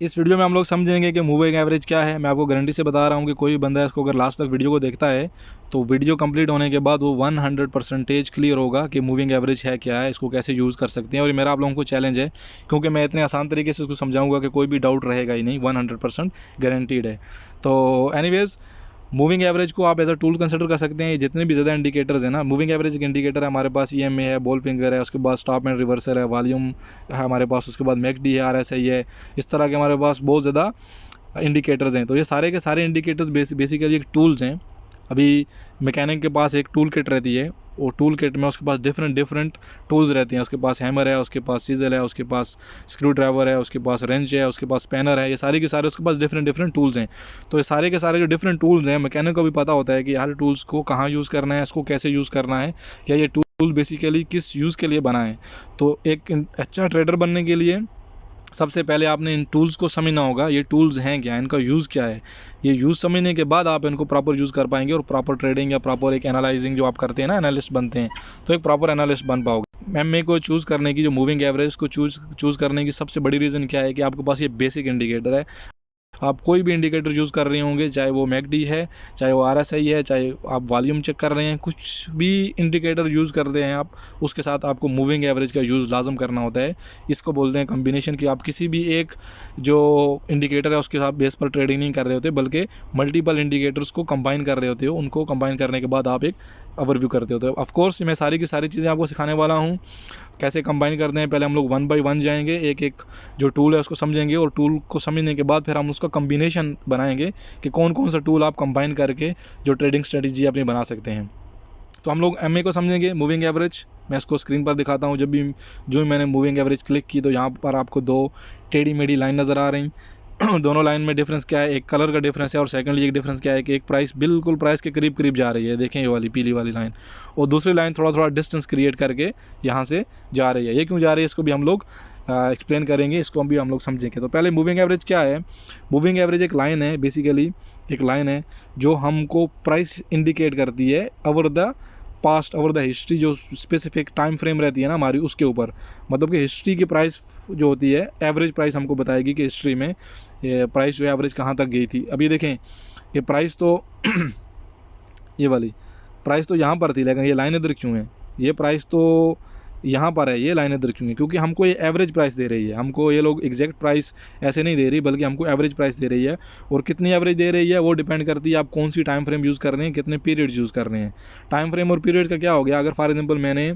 इस वीडियो में हम लोग समझेंगे कि मूविंग एवरेज क्या है। मैं आपको गारंटी से बता रहा हूँ कि कोई भी बंदा इसको अगर लास्ट तक वीडियो को देखता है तो वीडियो कंप्लीट होने के बाद वो 100% क्लियर होगा कि मूविंग एवरेज है क्या है, इसको कैसे यूज़ कर सकते हैं। और ये मेरा आप लोगों को चैलेंज है, क्योंकि मैं इतने आसान तरीके से उसको समझाऊंगा कि कोई भी डाउट रहेगा ही नहीं, 100% गारंटीड है। तो एनीवेज़, मूविंग एवरेज को आप एज अ टूल कंसिडर कर सकते हैं। जितने भी ज़्यादा इंडिकेटर्स हैं ना, मूविंग एवरेज एक इंडिकेटर है हमारे पास, EMA है, बॉल फिंगर है, उसके बाद स्टॉप एंड रिवर्सल है, वॉल्यूम है हमारे पास, उसके बाद मैकडी है, RSI है। इस तरह के हमारे पास बहुत ज़्यादा इंडिकेटर्स हैं। तो ये सारे के सारे इंडिकेटर्स बेसिकली एक टूल्स हैं। अभी मैकेनिक के पास एक टूल किट रहती है, वो टूल किट में उसके पास डिफरेंट टूल्स रहते हैं। उसके पास हैमर है, उसके पास सीजल है, उसके पास स्क्रू ड्राइवर है, उसके पास रेंच है, उसके पास स्पैनर है। ये सारे के सारे उसके पास डिफरेंट टूल्स हैं। तो ये सारे के सारे जो डिफरेंट टूल्स हैं, मैकेनिक को भी पता होता है कि हर टूल्स को कहाँ यूज़ करना है, इसको कैसे यूज़ करना है, या ये टूल बेसिकली किस यूज़ के लिए बना है। तो एक अच्छा ट्रेडर बनने के लिए सबसे पहले आपने इन टूल्स को समझना होगा। ये टूल्स हैं क्या, इनका यूज़ क्या है। ये यूज़ समझने के बाद आप इनको प्रॉपर यूज़ कर पाएंगे और प्रॉपर ट्रेडिंग या प्रॉपर एक एनालाइजिंग जो आप करते हैं ना, एनालिस्ट बनते हैं, तो एक प्रॉपर एनालिस्ट बन पाओगे। एमए को चूज़ करने की, जो मूविंग एवरेज को चूज़ करने की सबसे बड़ी रीज़न क्या है कि आपके पास ये बेसिक इंडिकेटर है। आप कोई भी इंडिकेटर यूज़ कर रहे होंगे, चाहे वो मैकडी है, चाहे वो RSI है, चाहे आप वॉल्यूम चेक कर रहे हैं, कुछ भी इंडिकेटर यूज़ करते हैं आप, उसके साथ आपको मूविंग एवरेज का यूज़ लाजम करना होता है। इसको बोलते हैं कम्बिनेशन, कि आप किसी भी एक जो इंडिकेटर है उसके साथ बेस पर ट्रेडिंग नहीं कर रहे होते, बल्कि मल्टीपल इंडिकेटर्स को कंबाइन कर रहे होते हो। उनको कंबाइन करने के बाद आप एक ओवरव्यू करते होते हो। ऑफकोर्स मैं सारी की सारी चीज़ें आपको सिखाने वाला हूँ कैसे कंबाइन करते हैं। पहले हम लोग 1 बाय 1 जाएंगे, एक एक जो टूल है उसको समझेंगे, और टूल को समझने के बाद फिर हम उसका कम्बिनेशन बनाएंगे कि कौन कौन सा टूल आप कंबाइन करके जो ट्रेडिंग स्ट्रेटजी अपनी बना सकते हैं। तो हम लोग MA को समझेंगे, मूविंग एवरेज। मैं इसको स्क्रीन पर दिखाता हूँ। जब भी जो मैंने मूविंग एवरेज क्लिक की तो यहाँ पर आपको दो टेढ़ी मेढ़ी लाइन नज़र आ रही। दोनों लाइन में डिफरेंस क्या है, एक कलर का डिफरेंस है, और सेकंडली एक डिफरेंस क्या है कि एक प्राइस बिल्कुल प्राइस के करीब करीब जा रही है, देखें ये वाली पीली वाली लाइन, और दूसरी लाइन थोड़ा थोड़ा डिस्टेंस क्रिएट करके यहाँ से जा रही है। ये क्यों जा रही है इसको भी हम लोग एक्सप्लेन करेंगे, इसको भी हम लोग समझेंगे। तो पहले मूविंग एवरेज क्या है। मूविंग एवरेज एक लाइन है, बेसिकली एक लाइन है जो हमको प्राइस इंडिकेट करती है over the past, over the history. जो स्पेसिफिक टाइम फ्रेम रहती है ना हमारी, उसके ऊपर, मतलब कि हिस्ट्री की प्राइस जो होती है, एवरेज प्राइस हमको बताएगी कि हिस्ट्री में ये प्राइस जो है एवरेज कहाँ तक गई थी। अभी देखें कि प्राइस तो ये वाली प्राइस तो यहाँ पर थी, लेकिन ये लाइन इधर क्यों है, ये प्राइस तो यहाँ पर है, ये लाइन इधर क्यों है, क्योंकि हमको ये एवरेज प्राइस दे रही है। हमको ये लोग एग्जैक्ट प्राइस ऐसे नहीं दे रही, बल्कि हमको एवरेज प्राइस दे रही है। और कितनी एवरेज दे रही है वो डिपेंड करती है आप कौन सी टाइम फ्रेम यूज़ कर रहे हैं, कितने पीरियड्स यूज़ कर रहे हैं। टाइम फ्रेम और पीरियड्स का क्या हो गया, अगर फॉर एग्जांपल मैंने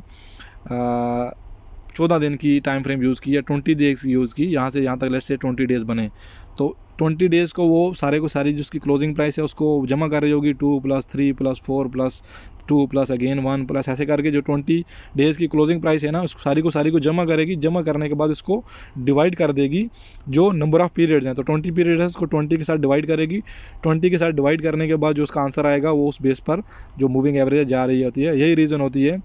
14 दिन की टाइम फ्रेम यूज़ की या 20 डेज़ यूज़ की, यहाँ से यहाँ तक लेट्स से 20 डेज़ बने, तो 20 डेज़ को वो सारे को सारी जिसकी क्लोजिंग प्राइस है उसको जमा कर रही होगी, 2 + 3 + 4 + 2 + अगेन 1 + ऐसे करके जो 20 डेज़ की क्लोजिंग प्राइस है ना, उस सारी को जमा करेगी। जमा करने के बाद इसको डिवाइड कर देगी जो नंबर ऑफ़ पीरियड्स हैं। तो 20 पीरियड है, उसको 20 के साथ डिवाइड करेगी। 20 के साथ डिवाइड करने के बाद जो उसका आंसर आएगा वो उस बेस पर जो मूविंग एवरेज जा रही होती है। यही रीज़न होती है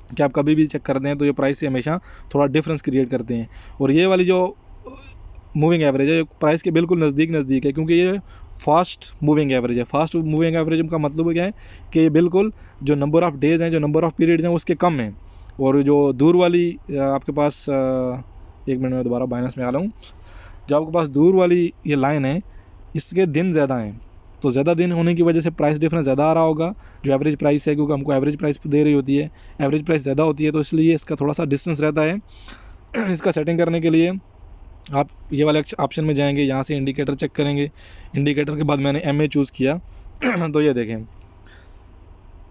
कि आप कभी भी चेक करते हैं तो ये प्राइस से हमेशा थोड़ा डिफरेंस क्रिएट करते हैं। और ये वाली जो मूविंग एवरेज है प्राइस के बिल्कुल नज़दीक है, क्योंकि ये फास्ट मूविंग एवरेज है। फास्ट मूविंग एवरेज का मतलब क्या है कि बिल्कुल जो नंबर ऑफ़ डेज़ हैं, जो नंबर ऑफ़ पीरियड्स हैं उसके कम हैं। और जो दूर वाली आपके पास, एक मिनट में दोबारा माइनस में आ रहा हूँ, जो आपके पास दूर वाली ये लाइन है इसके दिन ज़्यादा हैं। तो ज़्यादा दिन होने की वजह से प्राइस डिफरेंस ज़्यादा आ रहा होगा जो एवरेज प्राइस है, क्योंकि हमको एवरेज प्राइस दे रही होती है, एवरेज प्राइस ज़्यादा होती है, तो इसलिए इसका थोड़ा सा डिस्टेंस रहता है। इसका सेटिंग करने के लिए आप ये वाले ऑप्शन में जाएंगे, यहाँ से इंडिकेटर चेक करेंगे। इंडिकेटर के बाद मैंने MA चूज़ किया तो ये देखें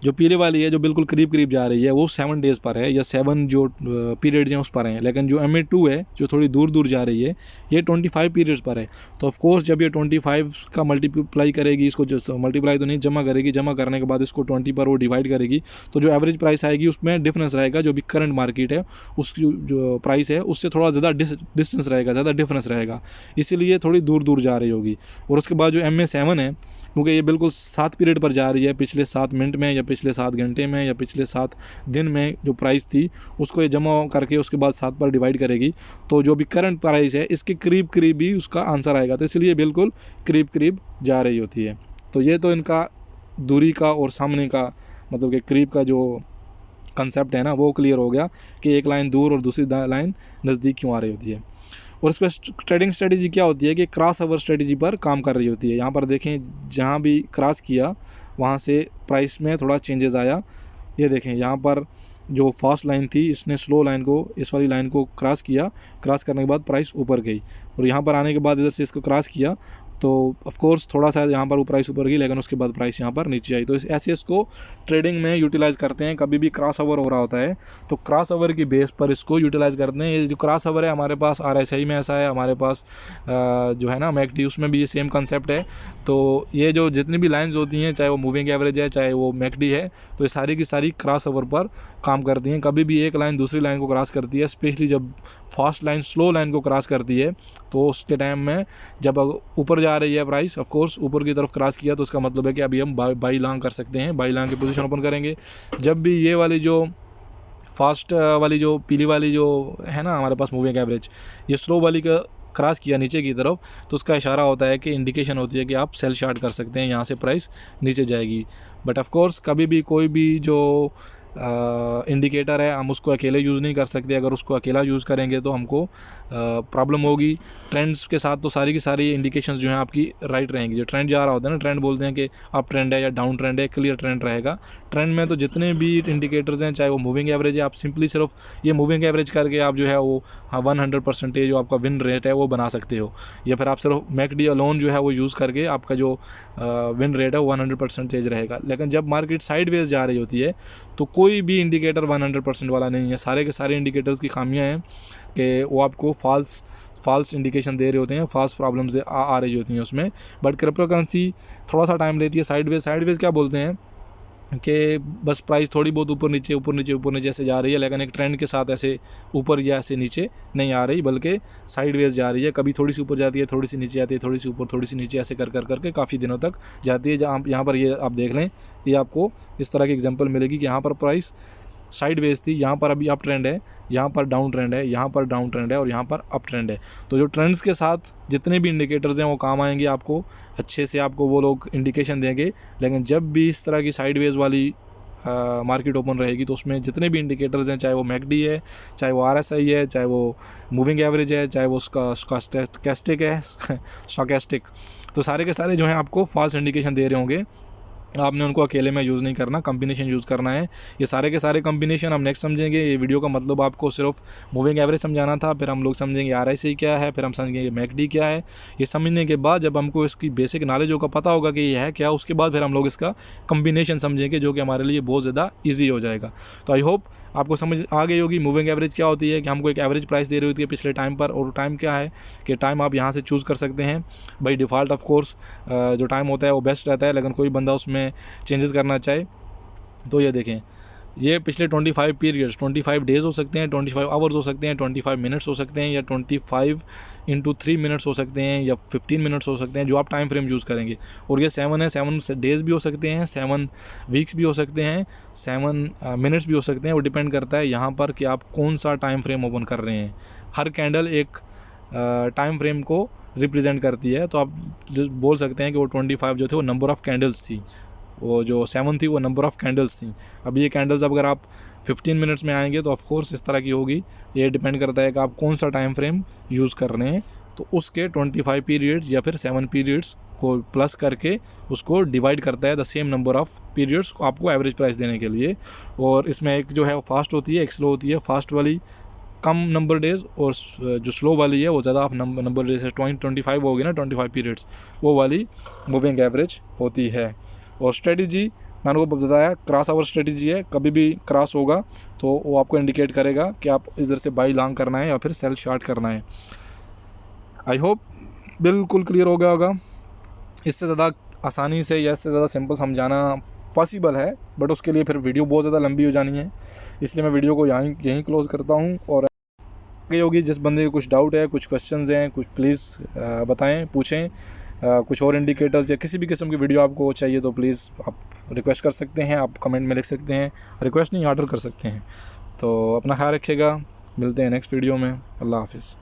जो पीले वाली है जो बिल्कुल करीब जा रही है वो 7 डेज़ पर है, या 7 जो पीरियड्स हैं उस पर हैं। लेकिन जो MA2 है जो थोड़ी दूर जा रही है ये 25 पीरियड्स पर है। तो ऑफ कोर्स जब ये 25 का मल्टीप्लाई करेगी, इसको जो मल्टीप्लाई तो नहीं जमा करेगी, जमा करने के बाद इसको 20 पर वो डिवाइड करेगी, तो जो एवरेज प्राइस आएगी उसमें डिफरेंस रहेगा। जो भी करंट मार्केट है उसकी जो प्राइस है उससे थोड़ा ज़्यादा डिस्टेंस रहेगा, ज़्यादा डिफरेंस रहेगा, इसीलिए थोड़ी दूर जा रही होगी। और उसके बाद जो MA7 है, क्योंकि ये बिल्कुल 7 पीरियड पर जा रही है, पिछले 7 मिनट में या पिछले 7 घंटे में या पिछले 7 दिन में जो प्राइस थी उसको ये जमा करके उसके बाद 7 पर डिवाइड करेगी, तो जो भी करंट प्राइस है इसके करीब भी उसका आंसर आएगा। तो इसलिए बिल्कुल करीब जा रही होती है। तो ये तो इनका दूरी का और सामने का, मतलब कि करीब का जो कंसेप्ट है ना वो क्लियर हो गया कि एक लाइन दूर और दूसरी लाइन नज़दीक क्यों आ रही होती है। और इस पर ट्रेडिंग स्ट्रेटजी क्या होती है कि क्रॉस ओवर स्ट्रेटजी पर काम कर रही होती है। यहाँ पर देखें जहाँ भी क्रॉस किया वहाँ से प्राइस में थोड़ा चेंजेस आया। ये देखें यहाँ पर जो फास्ट लाइन थी इसने स्लो लाइन को, इस वाली लाइन को क्रॉस किया, क्रॉस करने के बाद प्राइस ऊपर गई और यहाँ पर आने के बाद इधर से इसको क्रॉस किया तो ऑफ कोर्स थोड़ा सा यहाँ पर वो प्राइस ऊपर गई, लेकिन उसके बाद प्राइस यहाँ पर नीचे आई। तो ऐसे इसको ट्रेडिंग में यूटिलाइज़ करते हैं। कभी भी क्रॉस ओवर हो रहा होता है तो क्रॉस ओवर की बेस पर इसको यूटिलाइज़ करते हैं। ये जो क्रॉस ओवर है हमारे पास RSI में ऐसा है, हमारे पास जो है ना MACD उसमें भी ये सेम कंसेप्ट है। तो ये जो जितनी भी लाइंस होती हैं, चाहे वो मूविंग एवरेज है चाहे वो MACD है, तो ये सारी की सारी क्रॉस ओवर पर काम करती हैं। कभी भी एक लाइन दूसरी लाइन को क्रॉस करती है, स्पेशली जब फास्ट लाइन स्लो लाइन को क्रॉस करती है, तो उसके टाइम में जब ऊपर जा रही है प्राइस, ऑफ कोर्स ऊपर की तरफ क्रॉस किया तो उसका मतलब है कि अभी हम बाई लॉन्ग कर सकते हैं, बाई लॉन्ग की पोजीशन ओपन करेंगे। जब भी ये वाली जो फास्ट वाली जो पीली वाली जो है ना हमारे पास मूविंग एवरेज, ये स्लो वाली का क्रॉस किया नीचे की तरफ, तो उसका इशारा होता है कि इंडिकेशन होती है कि आप सेल शॉर्ट कर सकते हैं, यहाँ से प्राइस नीचे जाएगी। बट ऑफ कोर्स कभी भी कोई भी जो इंडिकेटर है हम उसको अकेले यूज़ नहीं कर सकते। अगर उसको अकेला यूज़ करेंगे तो हमको प्रॉब्लम होगी। ट्रेंड्स के साथ तो सारी की सारी इंडिकेशंस जो हैं आपकी राइट रहेंगी। जो ट्रेंड जा रहा होता है ना, ट्रेंड बोलते हैं कि अप ट्रेंड है या डाउन ट्रेंड है, क्लियर ट्रेंड रहेगा। ट्रेंड में तो जितने भी इंडिकेटर्स हैं, चाहे वो मूविंग एवरेज है, आप सिंपली सिर्फ ये मूविंग एवरेज करके आप जो है वो 100% जो आपका विन रेट है वो बना सकते हो, या फिर आप सिर्फ MACD अलोन जो है वो यूज़ करके आपका जो विन रेट है वो 100% रहेगा। लेकिन जब मार्केट साइडवेज जा रही होती है तो कोई भी इंडिकेटर 100% वाला नहीं है। सारे के सारे इंडिकेटर्स की खामियां हैं कि वो आपको फॉल्स इंडिकेशन दे रहे होते हैं, फॉल्स प्रॉब्लम्स आ रही होती हैं उसमें। बट क्रिप्टो करेंसी थोड़ा सा टाइम लेती है। साइडवेज क्या बोलते हैं कि बस प्राइस थोड़ी बहुत ऊपर नीचे ऐसे जा रही है, लेकिन एक ट्रेंड के साथ ऐसे ऊपर या ऐसे नीचे नहीं आ रही, बल्कि साइडवेज जा रही है। कभी थोड़ी सी ऊपर जाती है, थोड़ी सी नीचे आती है, थोड़ी सी ऊपर, थोड़ी सी नीचे, ऐसे करके काफ़ी दिनों तक जाती है। जहाँ यहाँ पर ये आप देख लें, ये आपको इस तरह की एग्जांपल मिलेगी कि यहाँ पर प्राइस साइडवेज थी, यहाँ पर अभी अप ट्रेंड है, यहाँ पर डाउन ट्रेंड है, यहाँ पर डाउन ट्रेंड है और यहाँ पर अप ट्रेंड है। तो जो ट्रेंड्स के साथ जितने भी इंडिकेटर्स हैं वो काम आएंगे, आपको अच्छे से आपको वो लोग इंडिकेशन देंगे। लेकिन जब भी इस तरह की साइडवेज वाली मार्केट ओपन रहेगी तो उसमें जितने भी इंडिकेटर्स हैं, चाहे वो MACD है, चाहे वो RSI है, चाहे वो मूविंग एवरेज है, चाहे वो उसका स्टोकेस्टिक है स्टोकेस्टिक, तो सारे के सारे जो हैं आपको फॉल्स इंडिकेशन दे रहे होंगे। आपने उनको अकेले में यूज़ नहीं करना, कम्बिनेशन यूज़ करना है। ये सारे के सारे कम्बिनेशन हम नेक्स्ट समझेंगे। ये वीडियो का मतलब आपको सिर्फ मूविंग एवरेज समझाना था, फिर हम लोग समझेंगे RSI क्या है, फिर हम समझेंगे MACD क्या है। ये समझने के बाद जब हमको इसकी बेसिक नॉलेज होगा, पता होगा कि ये है क्या, उसके बाद फिर हम लोग इसका कम्बिनेशन समझेंगे, जो कि हमारे लिए बहुत ज़्यादा ईजी हो जाएगा। तो आई होप आपको समझ आ गई होगी मूविंग एवरेज क्या होती है, कि हमको एक एवरेज प्राइस दे रही होती है पिछले टाइम पर, और टाइम क्या है कि टाइम आप यहाँ से चूज़ कर सकते हैं। बाई डिफ़ॉल्ट ऑफ कोर्स जो टाइम होता है वो बेस्ट रहता है, लेकिन कोई बंदा उसमें चेंजेस करना चाहे तो ये देखें, ये पिछले 25 पीरियड्स, 25 डेज़ हो सकते हैं, 25 आवर्स हो सकते हैं, 25 मिनट्स हो सकते हैं, या 25 × 3 मिनट्स हो सकते हैं, या 15 मिनट्स हो सकते हैं, जो आप टाइम फ्रेम यूज़ करेंगे। और ये 7 है, 7 डेज़ भी हो सकते हैं, 7 वीक्स भी हो सकते हैं, 7 मिनट्स भी हो सकते हैं। वो डिपेंड करता है यहाँ पर कि आप कौन सा टाइम फ्रेम ओपन कर रहे हैं। हर कैंडल एक टाइम फ्रेम को रिप्रेजेंट करती है। तो आप जो बोल सकते हैं कि वो 25 जो थे वो नंबर ऑफ़ कैंडल्स थी, वो जो 7 थी वो नंबर ऑफ़ कैंडल्स थी। अब ये कैंडल्स अगर आप 15 मिनट्स में आएंगे तो ऑफ कोर्स इस तरह की होगी। ये डिपेंड करता है कि आप कौन सा टाइम फ्रेम यूज़ कर रहे हैं। तो उसके 25 पीरियड्स या फिर 7 पीरियड्स को प्लस करके उसको डिवाइड करता है the same number of periods को आपको एवरेज प्राइस देने के लिए। और इसमें एक जो है वो फास्ट होती है, एक स्लो होती है। फास्ट वाली कम नंबर डेज़, और जो स्लो वाली है वो ज़्यादा नंबर डेज है। 25 होगी ना, 25 पीरियड्स, वो वाली मूविंग एवरेज होती है। और स्ट्रेटजी मैंने आपको बताया, क्रॉस ओवर स्ट्रेटजी है। कभी भी क्रॉस होगा तो वो आपको इंडिकेट करेगा कि आप इधर से बाई लॉन्ग करना है या फिर सेल शॉर्ट करना है। आई होप बिल्कुल क्लियर हो गया होगा। इससे ज़्यादा आसानी से या इससे ज़्यादा सिंपल समझाना पॉसिबल है, बट उसके लिए फिर वीडियो बहुत ज़्यादा लंबी हो जानी है, इसलिए मैं वीडियो को यहीं क्लोज़ करता हूँ। और होगी, जिस बंदे को कुछ डाउट है, कुछ क्वेश्चंस हैं, कुछ प्लीज़ बताएं, पूछें। कुछ और इंडिकेटर्स या किसी भी किस्म की वीडियो आपको चाहिए तो प्लीज़ आप रिक्वेस्ट कर सकते हैं, आप कमेंट में लिख सकते हैं, रिक्वेस्ट नहीं ऑर्डर कर सकते हैं। तो अपना ख्याल रखिएगा, मिलते हैं नेक्स्ट वीडियो में। अल्लाह हाफिज़।